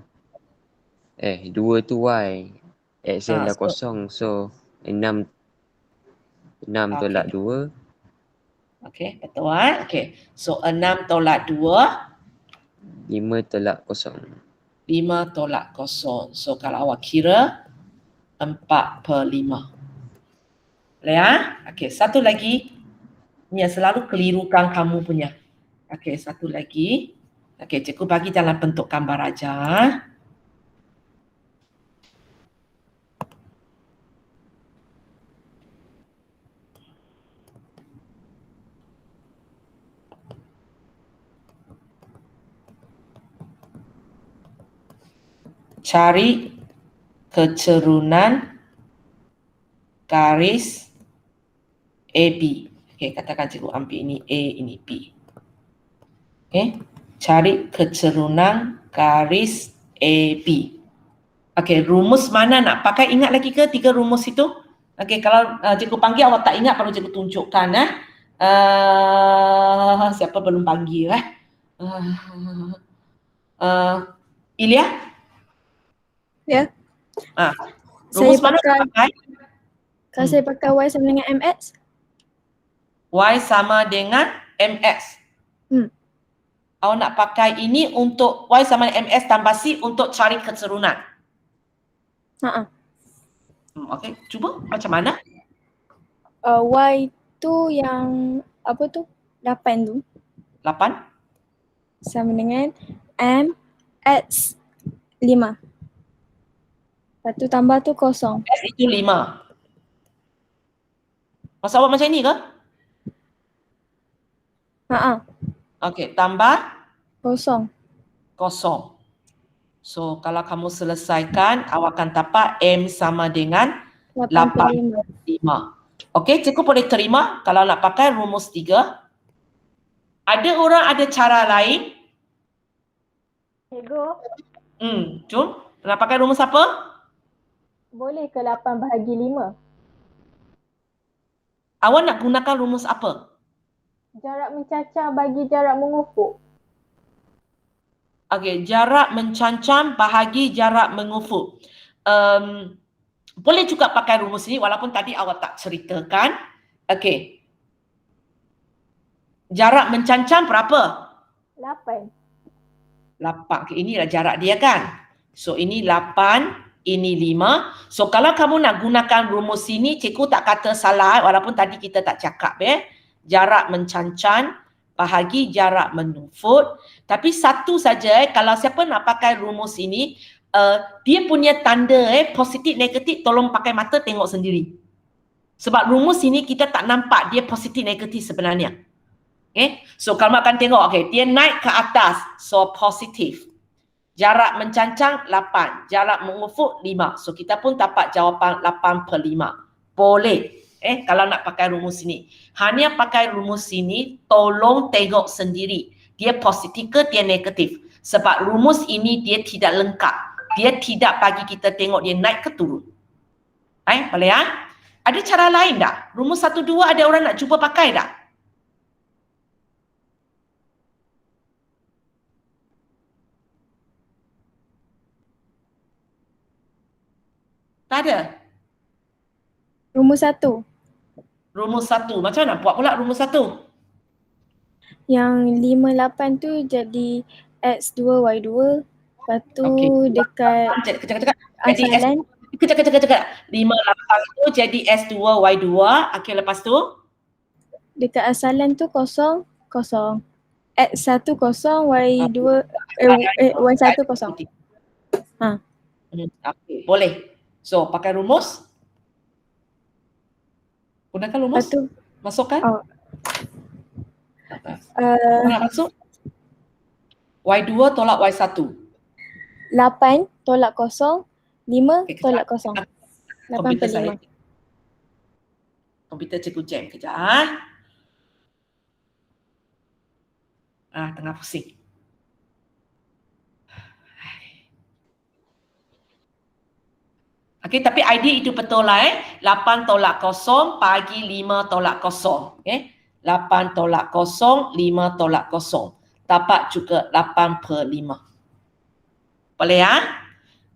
2 tu Y. X dah kosong. So 6 tolak 2. Okey, betul Okey, so 6 tolak 2. 5 tolak kosong. 5 tolak kosong. So kalau awak kira 4/5. Boleh Okey, satu lagi. Ni yang selalu kelirukan kamu punya. Okey, satu lagi. Okey, cikgu bagi dalam bentuk gambar aja. Cari kecerunan garis AB. Okey, katakan cikgu ambil ini A, ini B. Okey, cari kecerunan garis AB. Okey, rumus mana nak pakai? Ingat lagi ke 3 rumus itu? Okey, kalau cikgu panggil awak tak ingat baru cikgu tunjukkan siapa belum panggil Ilya? Ya. Rumus Saya mana nak pakai? Kalau saya pakai Y sama dengan MX. Y sama dengan MX. Awak nak pakai ini untuk Y sama dengan MX tambah C untuk cari kecerunan. Okey, cuba macam mana? Y tu yang apa tu? 8 tu 8. sama dengan MX 5. Lepas tu tambah tu kosong. X itu 5. Masa awak macam ni ke? Okey, tambah Kosong. kosong. So kalau kamu selesaikan, awak akan dapat M sama dengan 8/5. 5. Okey, cikgu boleh terima kalau nak pakai rumus 3. Ada orang ada cara lain? Cikgu, Jom. Nak pakai rumus apa? boleh ke 8 bahagi 5? Awak nak gunakan rumus apa? Jarak mencancang bagi jarak mengufuk. Okey, jarak mencancang bahagi jarak mengufuk. Boleh juga pakai rumus ini walaupun tadi awak tak ceritakan. Okey. Jarak mencancang berapa? 8. 8. Okay, inilah jarak dia kan. So ini 8, ini 5. So kalau kamu nak gunakan rumus ini, cikgu tak kata salah walaupun tadi kita tak cakap Jarak mencancang bahagi jarak menufut. Tapi satu saja kalau siapa nak pakai rumus ini, dia punya tanda positif negatif tolong pakai mata tengok sendiri. Sebab rumus ini kita tak nampak dia positif negatif sebenarnya. Okay? So kalau akan tengok, dia naik ke atas, so positif. Jarak mencancang 8, jarak mengufuk 5. So kita pun dapat jawapan 8/5. Boleh. Kalau nak pakai rumus ini. Hanya pakai rumus ini, tolong tengok sendiri. Dia positif ke dia negatif. Sebab rumus ini dia tidak lengkap. Dia tidak bagi kita tengok dia naik ke turun. Boleh Ada cara lain tak? Rumus 1, 2 ada orang nak cuba pakai tak? Tak ada. Rumus 1. Rumus 1. Macam mana nak buat pula rumus 1? Yang 5, 8 tu jadi X2, Y2. Lepas tu Okey. dekat Kejap. Jadi S, asalan kejap. 5, 8 tu jadi S2, Y2. Okey, lepas tu? dekat asalan tu kosong, kosong. X1 kosong, Y2, Y1 kosong. Ha. Okey, boleh. So, pakai rumus. Gunakan rumus. Lepas tu Masukkan. oh, Nak masuk? Y2 tolak Y1. 8 tolak kosong, 5 Okey, kejap. tolak kosong. 8 Komputer per saya. 5. Komputer cikgu jam kejap. Tengah pusing. Okey, tapi ID itu betul lah 8 tolak 0 bagi 5 tolak 0. Okey. 8 tolak 0, 5 tolak 0. Dapat juga 8 per 5. Boleh ya?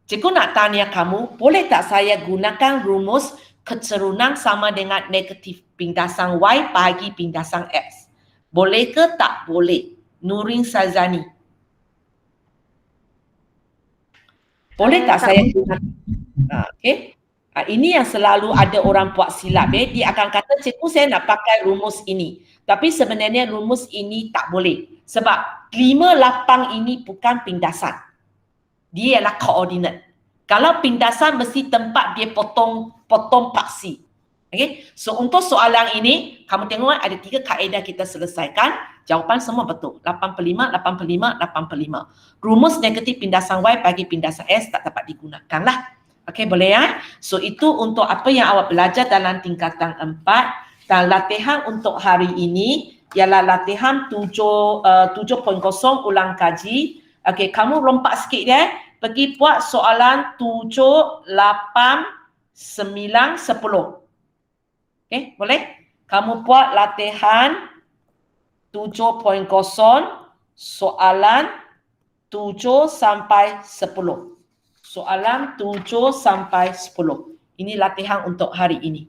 Cikgu nak tanya kamu, boleh tak saya gunakan rumus keturunan sama dengan negatif pindasan Y bagi pindasan X? Boleh ke tak boleh? Nurin Sazani. Boleh tak saya gunakan? Okey. Ini yang selalu ada orang buat silap. Dia akan kata, cikgu saya nak pakai rumus ini. Tapi sebenarnya rumus ini tak boleh. Sebab 5, 8 ini bukan pindasan. Dia ialah koordinat. Kalau pindasan mesti tempat dia potong paksi. Okay? So untuk soalan ini, kamu tengok ada 3 kaedah kita selesaikan. Jawapan semua betul. 8 per 5, 8 per 5, 8 per 5. Rumus negatif pindasan Y bagi pindasan S tak dapat digunakan lah. Okey, boleh ya? So itu untuk apa yang awak belajar dalam tingkatan 4. Dan latihan untuk hari ini ialah latihan 7.0 ulang kaji. Okey, kamu lompat sikit ya. Pergi buat soalan 7, 8, 9, 10. Okey, boleh? Kamu buat latihan 7.0 soalan 7 sampai 10. Soalan 7 sampai 10. Ini latihan untuk hari ini.